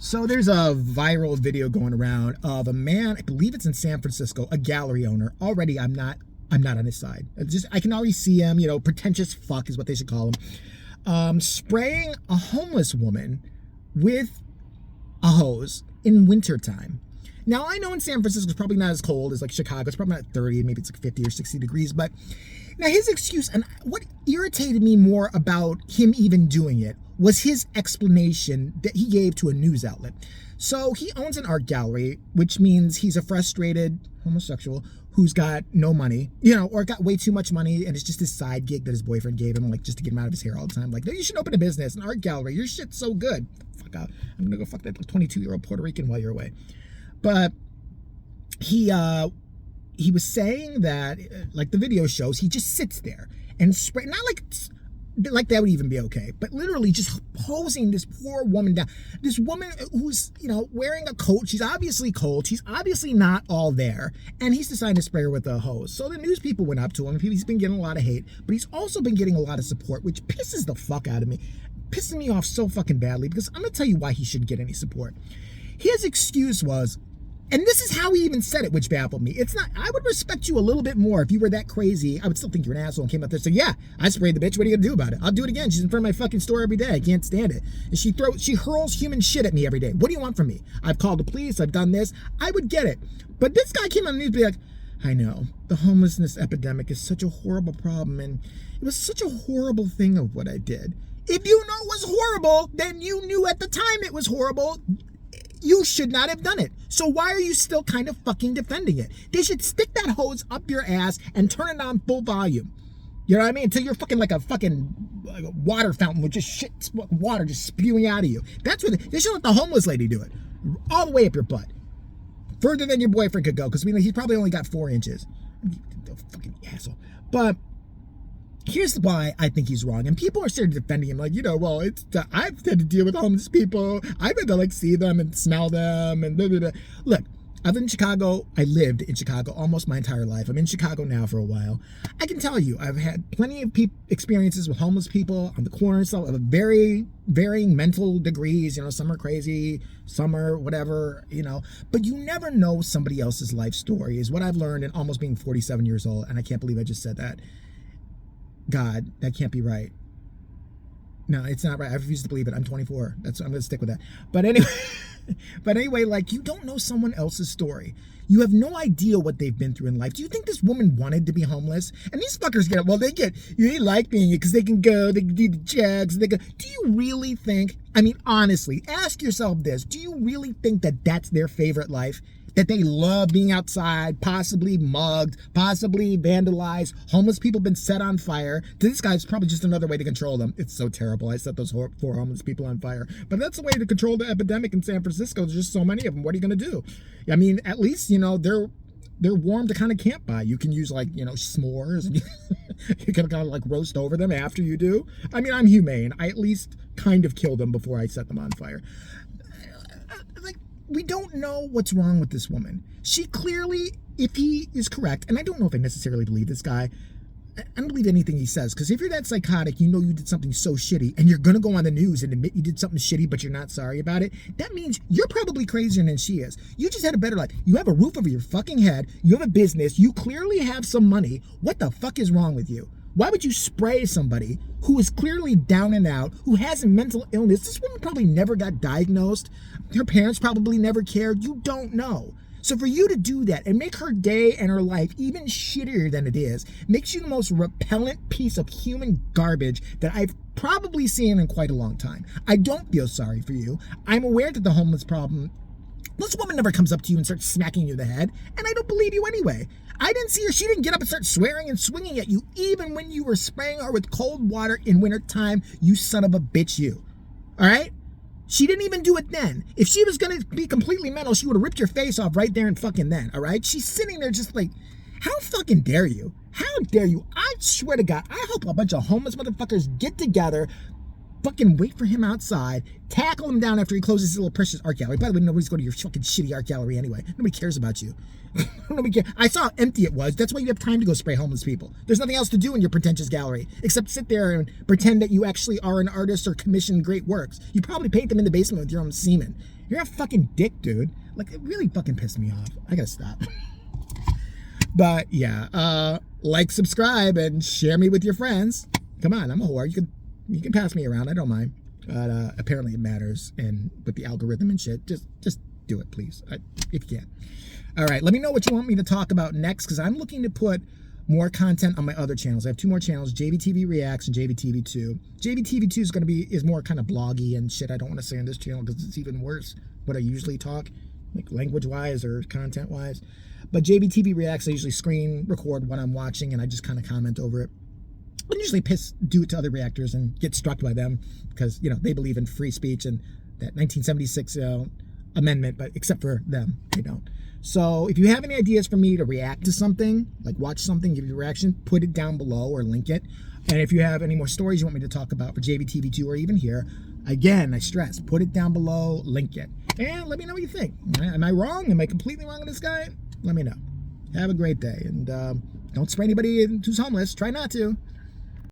So there's a viral video going around of a man, I believe it's in San Francisco, a gallery owner. Already I'm not on his side. I can already see him, pretentious fuck is what they should call him. Spraying a homeless woman with a hose in wintertime. Now I know in San Francisco it's probably not as cold as like Chicago. It's probably not 30, maybe it's like 50 or 60 degrees, but now his excuse, and what irritated me more about him even doing it, was his explanation that he gave to a news outlet. So he owns an art gallery, which means he's a frustrated homosexual who's got no money, or got way too much money, and it's just his side gig that his boyfriend gave him, like just to get him out of his hair all the time. Like, no, you should open a business, an art gallery. Your shit's so good. Fuck out. I'm gonna go fuck that 22-year-old Puerto Rican while you're away. But he was saying that, like the video shows, he just sits there and spray, not like that would even be okay, but literally just hosing this poor woman down. This woman who's, wearing a coat. She's obviously cold. She's obviously not all there. And he's decided to spray her with a hose. So the news people went up to him. He's been getting a lot of hate, but he's also been getting a lot of support, which pisses the fuck out of me. Pissing me off so fucking badly, because I'm going to tell you why he shouldn't get any support. His excuse was, and this is how he even said it, which baffled me. It's not, I would respect you a little bit more if you were that crazy. I would still think you're an asshole and came up there and said, yeah, I sprayed the bitch. What are you gonna do about it? I'll do it again. She's in front of my fucking store every day. I can't stand it. And she hurls human shit at me every day. What do you want from me? I've called the police. I've done this. I would get it. But this guy came on the news and be like, I know, the homelessness epidemic is such a horrible problem, and it was such a horrible thing of what I did. If you know it was horrible, then you knew at the time it was horrible. You should not have done it. So why are you still kind of fucking defending it? They should stick that hose up your ass and turn it on full volume. You know what I mean? Until you're fucking like a water fountain with just water just spewing out of you. That's what they should let the homeless lady do it. All the way up your butt. Further than your boyfriend could go, because he's probably only got 4 inches. Fucking asshole. But here's why I think he's wrong. And people are starting defending him like, well, I've had to deal with homeless people. I've had to see them and smell them and blah, blah, blah. Look, I lived in Chicago almost my entire life. I'm in Chicago now for a while. I can tell you, I've had plenty of experiences with homeless people on the corners of very varying mental degrees. Some are crazy, some are whatever, but you never know somebody else's life story is what I've learned in almost being 47 years old. And I can't believe I just said that. God, that can't be right. No, it's not right. I refuse to believe it. I'm 24. I'm going to stick with that. But anyway, you don't know someone else's story. You have no idea what they've been through in life. Do you think this woman wanted to be homeless? And these fuckers they like being it because they can go, they can do the drugs, do you really think, honestly, ask yourself this. Do you really think that that's their favorite life? That they love being outside, possibly mugged, possibly vandalized, homeless people been set on fire. To this guy, it's probably just another way to control them. It's so terrible. I set those 4 homeless people on fire. But that's the way to control the epidemic in San Francisco. There's just so many of them. What are you going to do? At least, they're warm to kind of camp by. You can use s'mores. And you can kind of roast over them after you do. I'm humane. I at least kind of kill them before I set them on fire. We don't know what's wrong with this woman. She clearly, if he is correct, and I don't know if I necessarily believe this guy, I don't believe anything he says, because if you're that psychotic, you did something so shitty, and you're going to go on the news and admit you did something shitty, but you're not sorry about it, that means you're probably crazier than she is. You just had a better life. You have a roof over your fucking head. You have a business. You clearly have some money. What the fuck is wrong with you? Why would you spray somebody who is clearly down and out, who has a mental illness? This woman probably never got diagnosed. Her parents probably never cared. You don't know. So for you to do that and make her day and her life even shittier than it is, makes you the most repellent piece of human garbage that I've probably seen in quite a long time. I don't feel sorry for you. I'm aware that the homeless problem, this woman never comes up to you and starts smacking you in the head, and I don't believe you anyway. I didn't see her. She didn't get up and start swearing and swinging at you, even when you were spraying her with cold water in wintertime, you son of a bitch, you. All right? She didn't even do it then. If she was going to be completely mental, she would have ripped your face off right there and fucking then, all right? She's sitting there just how fucking dare you? How dare you? I swear to God, I hope a bunch of homeless motherfuckers get together, fucking wait for him outside, tackle him down after he closes his little precious art gallery. By the way, nobody's going to your fucking shitty art gallery anyway. Nobody cares about you. Nobody cares. I saw how empty it was. That's why you have time to go spray homeless people. There's nothing else to do in your pretentious gallery except sit there and pretend that you actually are an artist or commission great works. You probably paint them in the basement with your own semen. You're a fucking dick, dude. Like, it really fucking pissed me off. I gotta stop. But yeah, like, subscribe, and share me with your friends. Come on, I'm a whore. You can pass me around. I don't mind. But apparently it matters, and with the algorithm and shit, just do it, please, if you can. All right, let me know what you want me to talk about next, because I'm looking to put more content on my other channels. I have 2 more channels, JVTV Reacts and JVTV2. JVTV2 is more kind of bloggy and shit I don't want to say on this channel because it's even worse what I usually talk, like language-wise or content-wise. But JVTV Reacts, I usually screen record what I'm watching, and I just kind of comment over it. I usually do it to other reactors and get struck by them because, you know, they believe in free speech and that 1976 amendment, but except for them, they don't. So if you have any ideas for me to react to something, like watch something, give you a reaction, put it down below or link it. And if you have any more stories you want me to talk about for JVTV2 or even here, again, I stress, put it down below, link it. And let me know what you think. Am I wrong? Am I completely wrong on this guy? Let me know. Have a great day. And don't spray anybody who's homeless. Try not to.